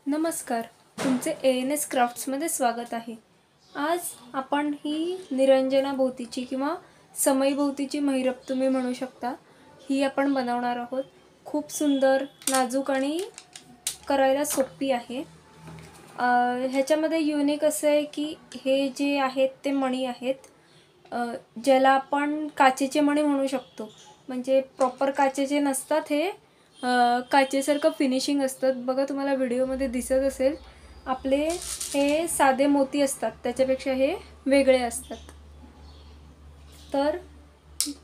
नमस्कार, तुमचे ANS क्राफ्ट्समध्ये स्वागत आहे। आज आपण ही निरंजनाभोवतीची किंवा समईभोवतीची महिरप तुम्ही म्हणू शकता, ही आपण बनवणार आहोत। खूप सुंदर, नाजूक आणि करायला सोपी आहे। ह्याच्यामध्ये युनिक असं आहे की हे जे आहेत ते मणी आहेत, ज्याला आपण काचेचे मणी म्हणू शकतो। म्हणजे प्रॉपर काचेचे नसतात, हे काचेसारखं फिनिशिंग असतात। बघा, तुम्हाला व्हिडिओमध्ये दिसत असेल, आपले हे साधे मोती असतात, त्याच्यापेक्षा हे वेगळे असतात। तर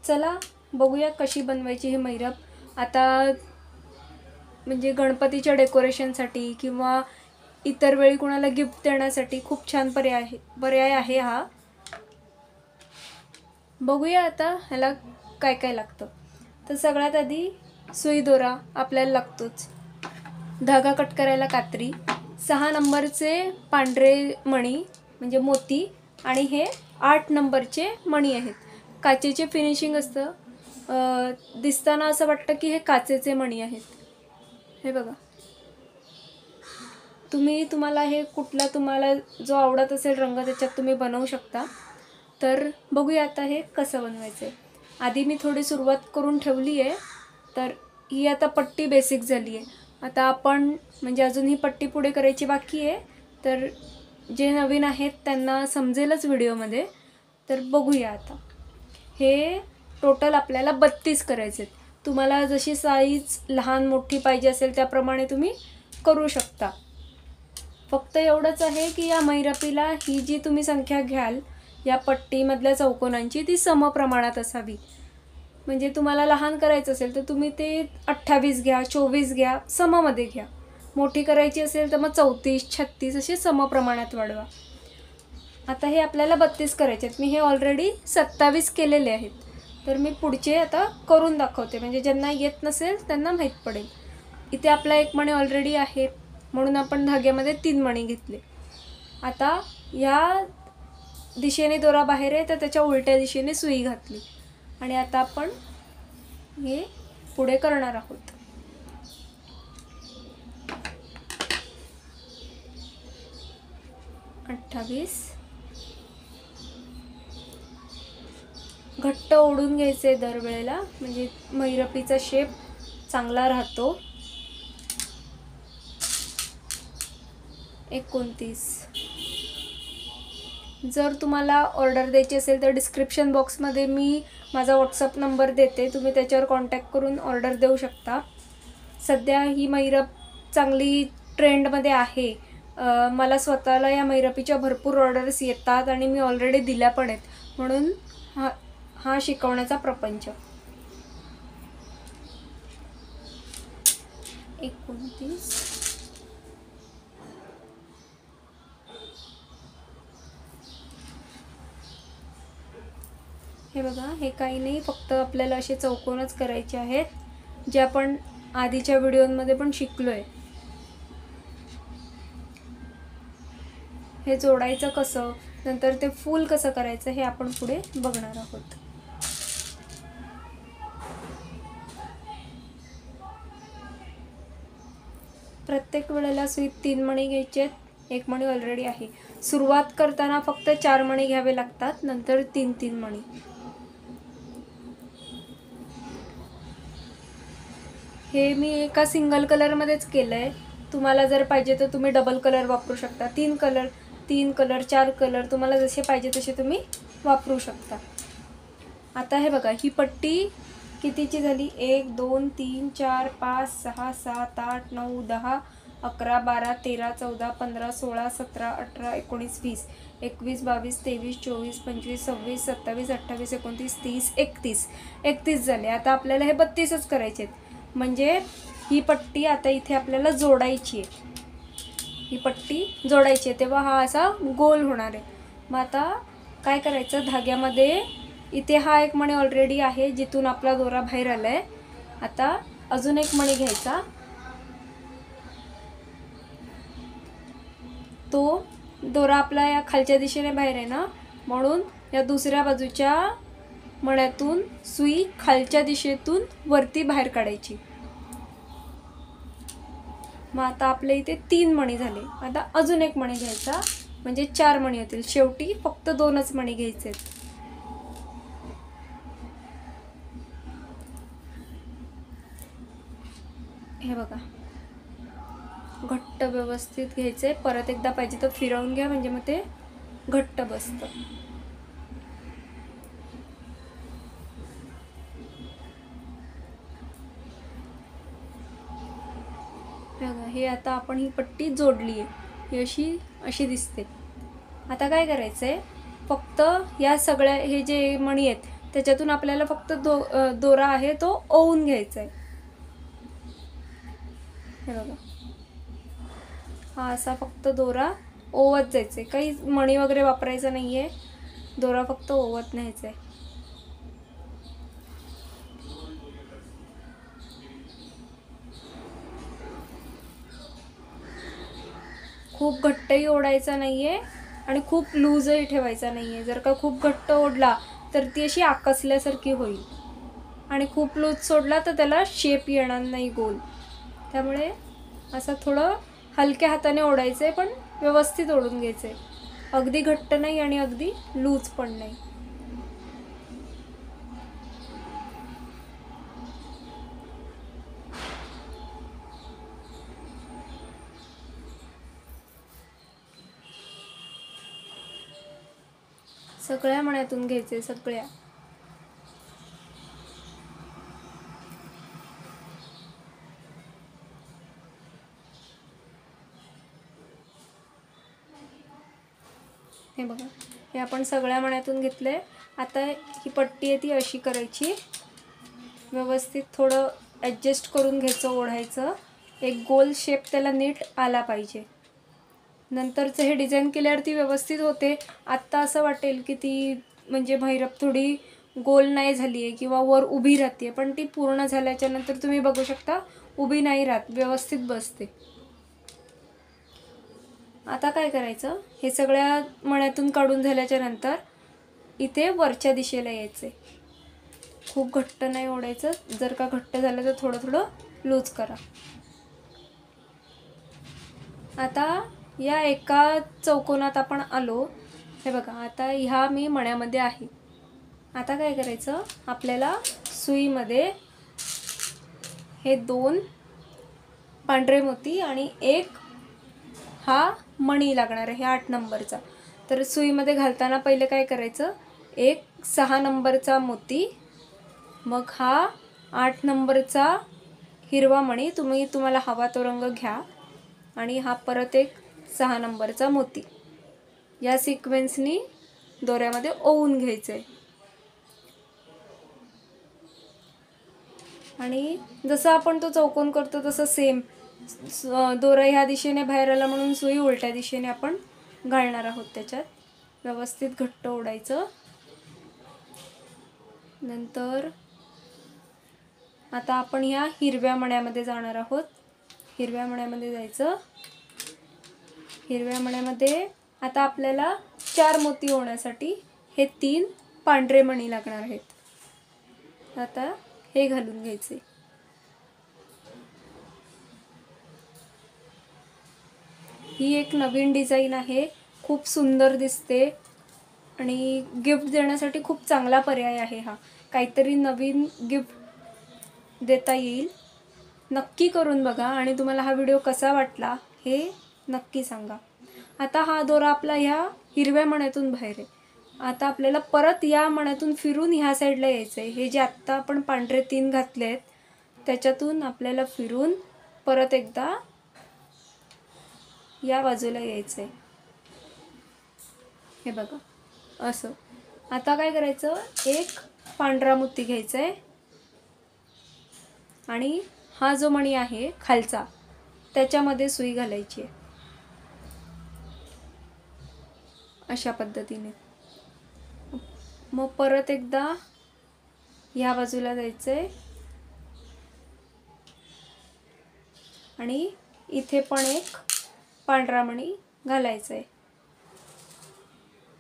चला बघूया कशी बनवायची ही महिरप। आता म्हणजे गणपतीच्या डेकोरेशनसाठी किंवा इतर वेळी कोणाला गिफ्ट देण्यासाठी खूप छान पर्याय आहे हा। बघूया आता ह्याला काय काय लागतं। तर सगळ्यात आधी सुई दोरा आपल्याला लागतोच, धागा कट करायला कात्री, 6 नंबरचे पांढरे मणी म्हणजे मोती आणि हे 8 नंबरचे मणी आहेत। काचेचे फिनिशिंग असतं, दिसताना असं वाटतं की हे काचेचे मणी आहेत। हे बघा, तुम्हाला हे कुठला तुम्हाला जो आवडत असेल रंग त्याच्यात तुम्ही बनवू शकता। तर बघूया आता हे कसं बनवायचं आहे। आधी मी थोडी सुरुवात करून ठेवली आहे, तर ही आता पट्टी बेसिक झाली आहे। आता आपण म्हणजे अजून ही पट्टी पुढे करायची बाकी आहे, तर जे नवीन आहेत त्यांना समजेलच व्हिडिओमध्ये। तर बघूया आता। हे टोटल आपल्याला 32 करायचे आहेत। तुम्हाला जशी साईज लहान मोठी पाहिजे असेल त्याप्रमाणे तुम्ही करू शकता। फक्त एवढंच आहे की या महिरपीला ही जी तुम्ही संख्या घ्याल या पट्टीमधल्या चौकोनांची, ती समप्रमाणात असावी। म्हणजे तुम्हाला लहान करायचं असेल तर तुम्ही ते 28 घ्या, 24 घ्या, सममध्ये घ्या। मोठी करायची असेल तर मग 34, 36 असे समप्रमाणात वाढवा। आता हे आपल्याला 32 करायचे आहेत। मी हे ऑलरेडी 27 केलेले आहेत, तर मी पुढचे आता करून दाखवते, म्हणजे ज्यांना येत नसेल त्यांना माहीत पडेल। इथे आपला एक मणी ऑलरेडी आहे, म्हणून आपण धाग्यामध्ये 3 मणी घेतले। आता या दिशेने दोरा बाहेर आहे, तर त्याच्या उलट्या दिशेने सुई घातली आणि आता आपण हे पुढे करणार आहोत। अठ्ठावीस घट्ट ओढून घ्यायचे दरवेळेला, म्हणजे महिरपीचा शेप चांगला राहतो। 29 जर तुम्हाला ऑर्डर द्यायची असेल तर डिस्क्रिप्शन बॉक्समध्ये मी माझा व्हॉट्सअप नंबर देते, तुम्ही त्याच्यावर कॉन्टॅक्ट करून ऑर्डर देऊ शकता। सध्या ही महिरप चांगली ट्रेंडमध्ये आहे। मला स्वतःला या महिरपीच्या भरपूर ऑर्डर्स येतात आणि मी ऑलरेडी दिल्या पण आहेत, म्हणून हा शिकवण्याचा प्रपंच। 29 हे बघा, हे काही नाही, फक्त आपल्याला असे चौकोनच करायचे आहेत, जे आपण आधीच्या व्हिडिओमध्ये पण शिकलोय। हे जोडायचं कसं, नंतर ते फूल कसं करायचं हे आपण पुढे बघणार आहोत। प्रत्येक वेळेला सुईत 3 मणी घ्यायचे आहेत, 1 मणी ऑलरेडी आहे। सुरुवात करताना फक्त 4 मणी घ्यावे लागतात, नंतर 3-3 मणी। हे मी एका सिंगल कलरमध्येच केलं आहे, तुम्हाला जर पाहिजे तर तुम्ही डबल कलर वापरू शकता। 3 कलर, 4 कलर, तुम्हाला जसे पाहिजे तसे तुम्ही वापरू शकता। आता हे बघा, ही पट्टी कितीची झाली, 1 2 3 4 5 6 7 8 9 10 11 12 13 14 15 16 17 18 19 20 21 22 23 24 25 26 27 28 29 30 31 झाले। आता आपल्याला हे 32च करायचे आहेत, म्हणजे ही पट्टी आता इथे आपल्याला जोडायची आहे। ही पट्टी जोडायची आहे तेव्हा हा असा गोल होणार आहे। मग आता काय करायचं, धाग्यामध्ये इथे हा एक मणी ऑलरेडी आहे, जिथून आपला दोरा बाहेर आलाय। आता अजून एक मणी घ्यायचा, तो दोरा आपला या खालच्या दिशेने बाहेर आहे ना, म्हणून या दुसऱ्या बाजूच्या मण्यातून सुई खालच्या दिशेतून वरती बाहेर काढायची। मग आता आपल्या इथे 3 मणी झाले. आता अजून एक मणी घ्यायचा म्हणजे 4 मणी होतील. शेवटी फक्त 2च मणी घ्यायचे. हे बघा, घट्ट व्यवस्थित घ्यायचे. परत एकदा पाहिजे तर फिरवून घ्या म्हणजे मग ते घट्ट बसतं. बघा, हे आता आपण ही पट्टी जोडली आहे, ही अशी दिसते. आता काय करायचं आहे, फक्त या सगळ्या हे जे मणी आहेत त्याच्यातून आपल्याला फक्त दोरा आहे तो ओवून घ्यायचा आहे. हे बघा, हा असा फक्त दोरा ओवत जायचा आहे. काही मणी वगैरे वापरायचं नाही आहे, दोरा फक्त ओवत न्यायचा आहे. खूप घट्टही ओढायचा नाही आहे आणि खूप लूजही ठेवायचा नाही आहे. जर का खूप घट्ट ओढला तर ती अशी आकसल्यासारखी होईल आणि खूप लूज सोडला तर त्याला शेप येणार नाही गोल. त्यामुळे असं थोडं हलक्या हाताने ओढायचं आहे, पण व्यवस्थित ओढून घ्यायचं आहे. अगदी घट्ट नाही आणि अगदी लूज पण नाही. सगळ्या मण्यातून घ्यायचे, सगळ्या. हे बघा, हे आपण सगळ्या मण्यातून घेतले. आता ही पट्टी आहे ती अशी करायची, व्यवस्थित थोडं ॲडजस्ट करून घ्यायचं, ओढायचं. एक गोल शेप त्याला नीट आला पाहिजे. नंतरचं हे डिझाईन केल्यावर ती व्यवस्थित होते. आत्ता असं वाटेल की ती म्हणजे भैरप थोडी गोल नाही झाली आहे किंवा वर उभी राहते, पण ती पूर्ण झाल्याच्या नंतर तुम्ही बघू शकता उभी नाही राहत, व्यवस्थित बसते. आता काय करायचं, हे सगळ्या मण्यातून काढून झाल्याच्या नंतर इथे वरच्या दिशेला यायचे. खूप घट्ट नाही ओढायचं, जर का घट्ट झालं तर थोडं थोडं लूज करा. आता या एका चौकोनात आपण आलो. हे बघा, आता ह्या मी मण्यामध्ये आहे. आता काय करायचं, आपल्याला सुईमध्ये हे 2 पांढरे मोती आणि एक हा मणी लागणार आहे 8 नंबरचा. तर सुईमध्ये घालताना पहिले काय करायचं, एक 6 नंबरचा मोती, मग हा 8 नंबरचा हिरवा मणी, तुम्हाला हवा तो रंग घ्या, आणि हा परत एक 6 नंबरचा मोती. या सिक्वेन्सनी दोऱ्यामध्ये ओवून घ्यायचं आहे. आणि जसं आपण तो चौकोन करतो तसं सेम दोरा ह्या दिशेने बाहेर आला म्हणून सुई उलट्या दिशेने आपण घालणार आहोत. त्याच्यात व्यवस्थित घट्ट ओढायचं. नंतर आता आपण ह्या हिरव्या मण्यामध्ये जाणार आहोत. हिरव्या मण्यामध्ये जायचं. हिरव्या मण्यामध्ये आता आपल्याला 4 मोती होण्यासाठी हे 3 पांढरे मणी लागणार आहेत. आता हे घालून घ्यायचे. ही एक नवीन डिझाईन आहे, खूप सुंदर दिसते आणि गिफ्ट देण्यासाठी खूप चांगला पर्याय आहे हा. काहीतरी नवीन गिफ्ट देता येईल. नक्की करून बघा आणि तुम्हाला हा व्हिडिओ कसा वाटला हे नक्की सांगा. आता हा दोरा आपला ह्या हिरव्या मण्यातून बाहेर आहे. आता आपल्याला परत या मण्यातून फिरून ह्या साईडला यायचं आहे. हे जे आत्ता आपण पांढरे 3 घातले आहेत त्याच्यातून आपल्याला फिरून परत एकदा या बाजूला यायचं आहे. हे बघा असं. आता काय करायचं, एक पांढरा मोती घ्यायचा आहे आणि हा जो मणी आहे खालचा त्याच्यामध्ये सुई घालायची आहे अशा पद्धतीने. मग परत एकदा ह्या बाजूला जायचं आहे आणि इथे पण एक पांढरा मणी घालायचा आहे,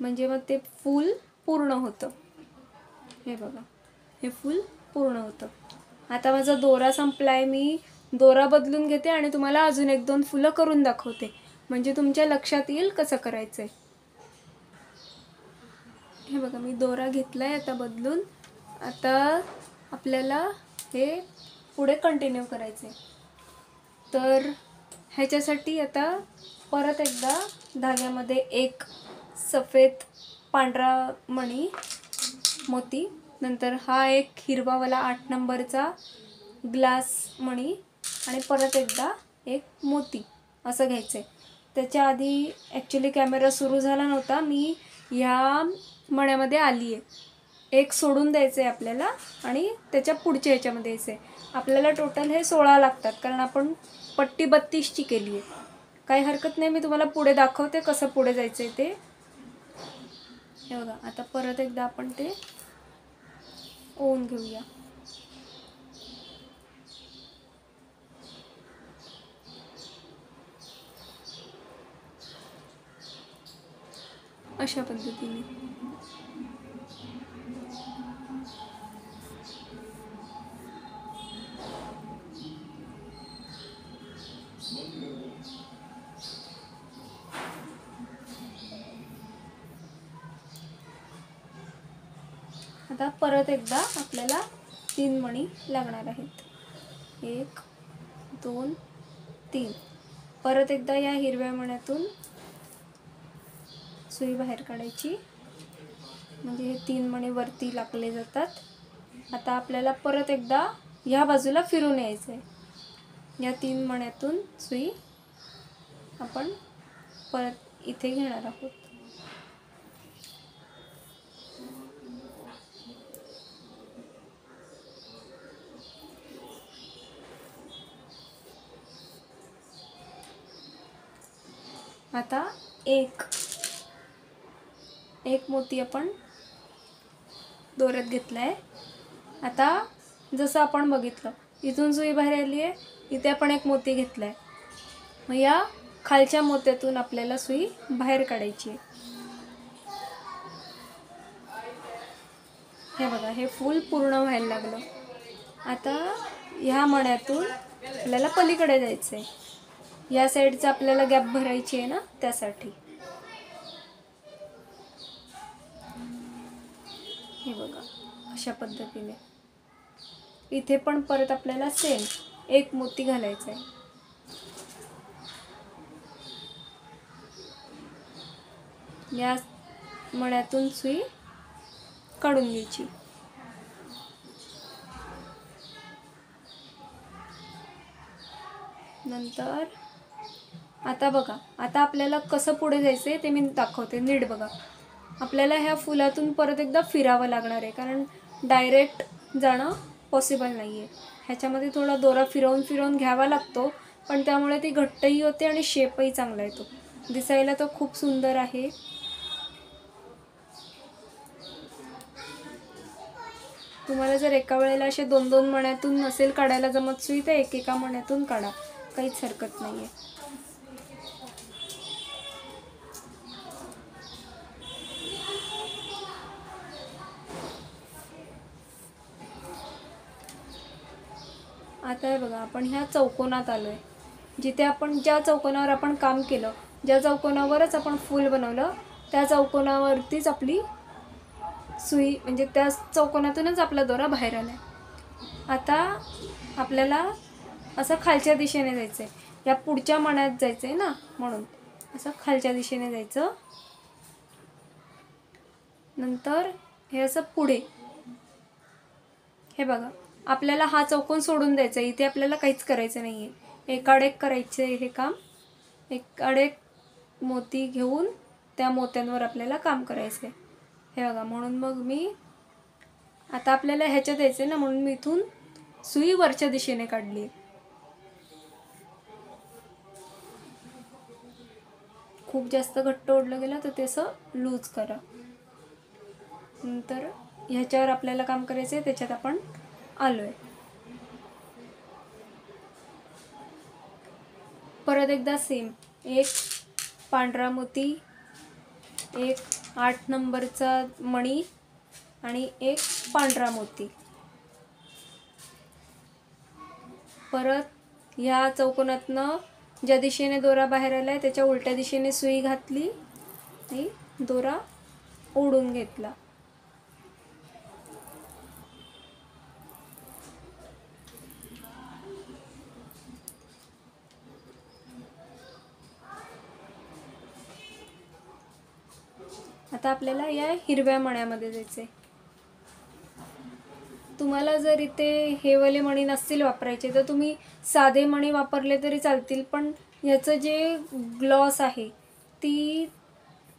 म्हणजे मग ते फूल पूर्ण होतं. हे बघा, हे फूल पूर्ण होतं. आता माझा दोरा संपलाय, मी दोरा बदलून घेते आणि तुम्हाला अजून 1-2 फुलं करून दाखवते, म्हणजे तुमच्या लक्षात येईल कसं करायचं आहे. हे बघा, मी दोरा घेतला आहे आता बदलून. आता आपल्याला हे पुढे कंटिन्यू करायचं आहे. तर ह्याच्यासाठी आता परत एकदा धाग्यामध्ये एक सफेद पांढरा मणी मोती, नंतर हा एक हिरवावाला 8 नंबरचा ग्लास मणी आणि परत एकदा एक मोती असं घ्यायचं आहे. त्याच्या आधी ॲक्च्युली कॅमेरा सुरू झाला नव्हता, मी ह्या मण्यामध्ये आली आहे. एक सोडून द्यायचं आहे आपल्याला आणि त्याच्या पुढच्या ह्याच्यामध्ये यायचं आहे. आपल्याला टोटल हे 16 लागतात, कारण आपण पट्टी 32ची केली आहे. काही हरकत नाही, मी तुम्हाला पुढे दाखवते कसं पुढे जायचं आहे ते. हे बघा, आता परत एकदा आपण ते ओवून घेऊया. अशा पद्धतीने. आता परत एकदा आपल्याला 3 मणी लागणार आहेत. 1 2 3. परत एकदा या हिरव्या मण्यातून सुई बाहेर काढायची, म्हणजे हे 3 मणी वरती लागले जातात. आता आपल्याला परत एकदा ह्या बाजूला फिरून यायचं आहे. या 3 मण्यातून सुई आपण परत इथे घेणार आहोत. आता एक मोती आपण दोऱ्यात घेतला आहे. आता जसं आपण बघितलं, इथून सुई बाहेर आली आहे, इथे आपण एक मोती घेतला आहे. मग या खालच्या मोत्यातून आपल्याला सुई बाहेर काढायची आहे. हे बघा, हे फूल पूर्ण व्हायला लागलं. आता ह्या मण्यातून आपल्याला पलीकडे जायचं आहे. या साईडचा आपल्याला गॅप भरायची आहे ना, त्यासाठी. हे बघा, अशा पद्धतीने. इथे पण परत आपल्याला सेम एक मोती घालायचा आहे. या मण्यातून सुई काढून घ्यायची. नंतर आता बघा, आता आपल्याला कसं पुढे जायचं आहे ते मी दाखवते, नीट बघा. आपल्याला ह्या फुलातून परत एकदा फिरावं लागणार आहे, कारण डायरेक्ट जाणं पॉसिबल नाही आहे. ह्याच्यामध्ये थोडा दोरा फिरवून घ्यावा लागतो, पण त्यामुळे ती घट्टही होते आणि शेपही चांगला येतो. दिसायला तो खूप सुंदर आहे. तुम्हाला जर एका वेळेला असे 2-2 मण्यातून नसेल काढायला जमत सुई, तर एकेका मण्यातून काढा, काहीच हरकत नाही आहे. आता हे बघा, आपण ह्या चौकोनात आलो आहे. जिथे आपण ज्या चौकोनावर आपण काम केलं, ज्या चौकोनावरच आपण फूल बनवलं, त्या चौकोनावरतीच आपली सुई, म्हणजे त्या चौकोनातूनच आपला दोरा बाहेर आला आहे. आता आपल्याला असं खालच्या दिशेने जायचं आहे. या पुढच्या मण्यात जायचं आहे ना, म्हणून असं खालच्या दिशेने जायचं. नंतर हे असं पुढे. हे बघा, आपल्याला हा चौकोन सोडून द्यायचा आहे. इथे आपल्याला काहीच करायचं नाही आहे. एकाडेक करायचं आहे हे काम. एकाडेक मोती घेऊन त्या मोत्यांवर आपल्याला काम करायचं आहे. हे बघा, म्हणून मग मी आता आपल्याला ह्याच्यात यायचं आहे ना, म्हणून मी इथून सुई वरच्या दिशेने काढली. खूप जास्त घट्ट ओढलं गेलं तर ते असं लूज करा. नंतर ह्याच्यावर आपल्याला काम करायचं आहे, त्याच्यात आपण आलो आहे. परत एकदा सेम, एक पांढरा मोती, एक 8 नंबरचा मणी आणि एक पांढरा मोती. परत ह्या चौकोनातनं ज्या दिशेने दोरा बाहेर आला आहे त्याच्या उलट्या दिशेने सुई घातली आणि दोरा ओढून घेतला. आता आपल्याला या हिरव्या मण्यामध्ये जायचे. तुम्हाला जर इथे हे वाले मणी नसतील वापरायचे तर तुम्ही साधे मणी वापरले तरी चालतील, पण ह्याचं जे ग्लॉस आहे ती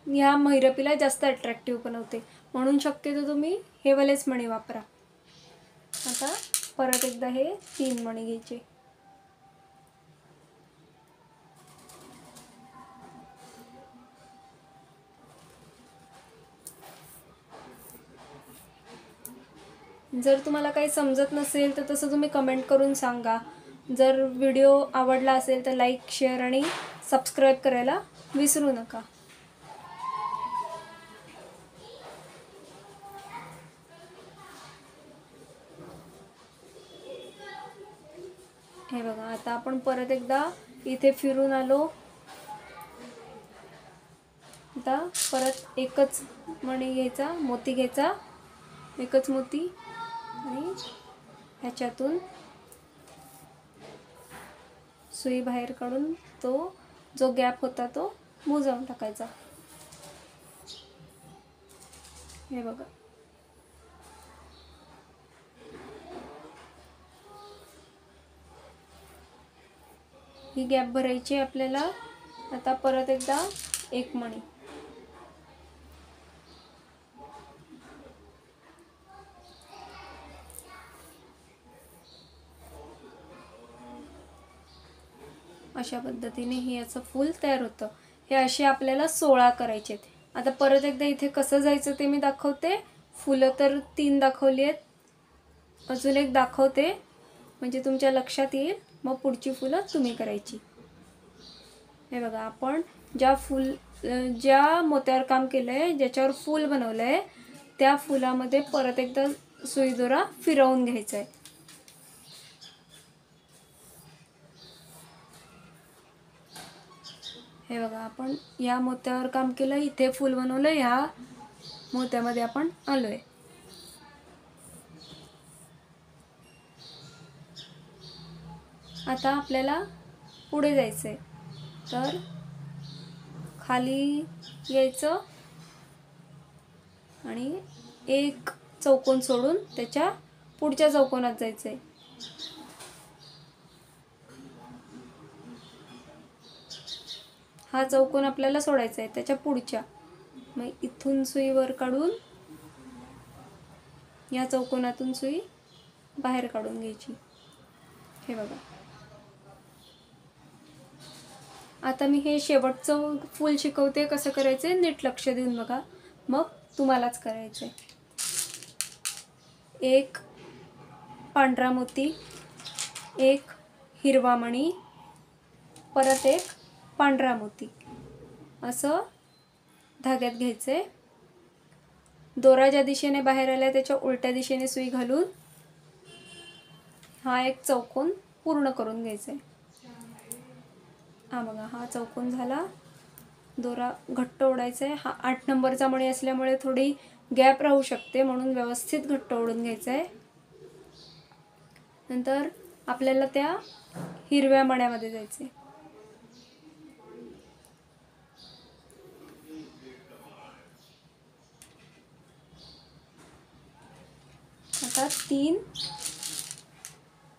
ह्या महिरपीला जास्त अट्रॅक्टिव्ह बनवते, म्हणून शक्यतो तुम्ही हे वालेच मणी वापरा. आता परत एकदा हे 3 मणी घ्यायचे. जर तुम्हाला काही समजत नसेल तर तसं तुम्ही कमेंट करून सांगा. जर व्हिडिओ आवडला असेल तर लाईक, शेअर आणि सबस्क्राईब करायला विसरू नका. हे बघा, आता आपण परत एकदा इथे फिरून आलो. आता परत एकच मणी घ्यायचा, मोती घ्यायचा, एकच मोती आणि ह्याच्यातून सुई बाहेर काढून तो जो गॅप होता तो मोजावून टाकायचा. हे बघा, ही गॅप भरायची आपल्याला. आता परत एकदा एक मणी. अशा पद्धतीने हे याचं फूल तयार होतं. हे असे आपल्याला 16 करायचे आहेत. आता परत एकदा इथे कसं जायचं ते मी दाखवते. फुलं तर 3 दाखवली आहेत, अजून एक दाखवते म्हणजे तुमच्या लक्षात येईल, मग पुढची फुलं तुम्ही करायची. हे बघा, आपण ज्या मोत्यावर काम केलं आहे, ज्याच्यावर फूल बनवलं आहे त्या फुलामध्ये परत एकदा सुई दोरा फिरवून घ्यायचा आहे. हे बघा, आपण या मोत्यावर काम केलं, इथे फूल बनवलं, ह्या मोत्यामध्ये आपण आलोय. आता आपल्याला पुढे जायचंय, तर खाली यायचं आणि एक चौकोन सोडून त्याच्या पुढच्या चौकोनात जायचंय. हा चौकोन आपल्याला सोडायचा आहे, त्याच्या पुढच्या. मग इथून सुई वर काढून या चौकोनातून सुई बाहेर काढून घ्यायची. हे बघा, आता मी हे शेवटचं फूल शिकवते कसं करायचे, नीट लक्ष देऊन बघा, मग तुम्हालाच करायचंय. एक पांढरा मोती, एक हिरवा मणी, परत एक पांढरा मोती, असं धाग्यात घ्यायचे. दोरा ज्या दिशेने बाहेर आला त्याच्या उलट्या दिशेने सुई घालून हा एक चौकोन पूर्ण करून घ्यायचा आहे. हा बघा, हा चौकोन झाला. दोरा घट्ट ओढायचा आहे. हा 8 नंबरचा मणी असल्यामुळे थोडी गॅप राहू शकते, म्हणून व्यवस्थित घट्ट ओढून घ्यायचा आहे. नंतर आपल्याला त्या हिरव्या मण्यामध्ये जायचे. आता 3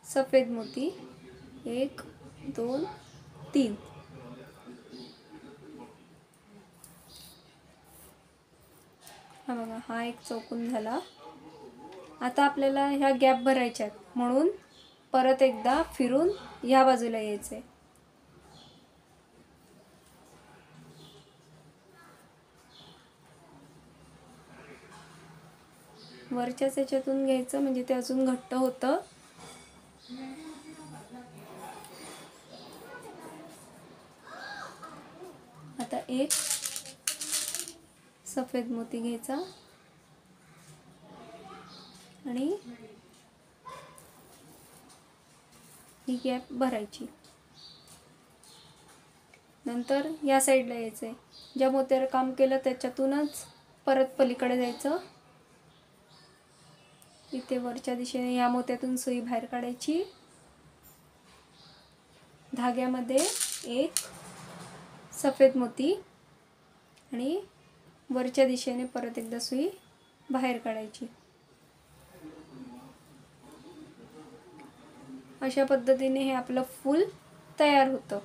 सफेद मोती, 1 2 3. हा बघा, हा एक चौकोन झाला. आता आपल्याला ह्या गॅप भरायच्यात, म्हणून परत एकदा फिरून ह्या बाजूला यायचंय. वरच्याच याच्यातून घ्यायचं म्हणजे ते अजून घट्ट होतं. आता एक सफेद मोती घ्यायचा आणि ही गॅप भरायची. नंतर या साईडला यायचं आहे, ज्या मोत्यावर काम केलं त्याच्यातूनच परत पलीकडे जायचं. इथे वरच्या दिशेने या मोत्यातून सुई बाहेर काढायची. धाग्यामध्ये एक सफेद मोती आणि वरच्या दिशेने परत एकदा सुई बाहेर काढायची. अशा पद्धतीने हे आपलं फूल तयार होतं.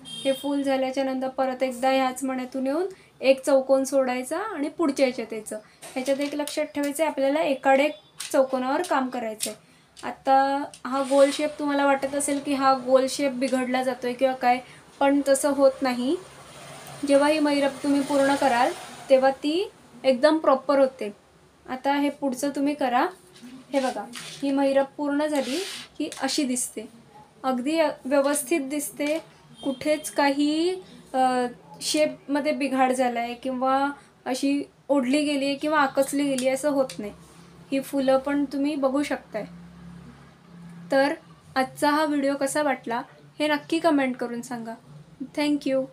हे फूल झाल्याच्या नंतर परत एकदा ह्याच मण्यातून येऊन एक चौकोन सोडायचा आणि पुढच्या ह्याच्यात यायचं. ह्याच्यात एक लक्षात ठेवायचं आहे, आपल्याला एकाडे चौकोनावर काम करायचं आहे. आता हा गोल शेप तुम्हाला वाटत असेल की हा गोल शेप बिघडला जातोय किंवा काय, पण तसं होत नाही. जेव्हा ही मैरप तुम्ही पूर्ण कराल तेव्हा ती एकदम प्रॉपर होते. आता हे पुढचं तुम्ही करा. हे बघा, ही मैरप पूर्ण झाली की अशी दिसते, अगदी व्यवस्थित दिसते. कुठेच काही शेपमध्ये बिघाड झाला आहे किंवा अशी ओढली गेली आहे किंवा आकसली गेली आहे असं होत नाही. ही फुलं पण तुम्ही बघू शकताय. तर आजचा हा व्हिडिओ कसा वाटला हे नक्की कमेंट करून सांगा. थँक्यू.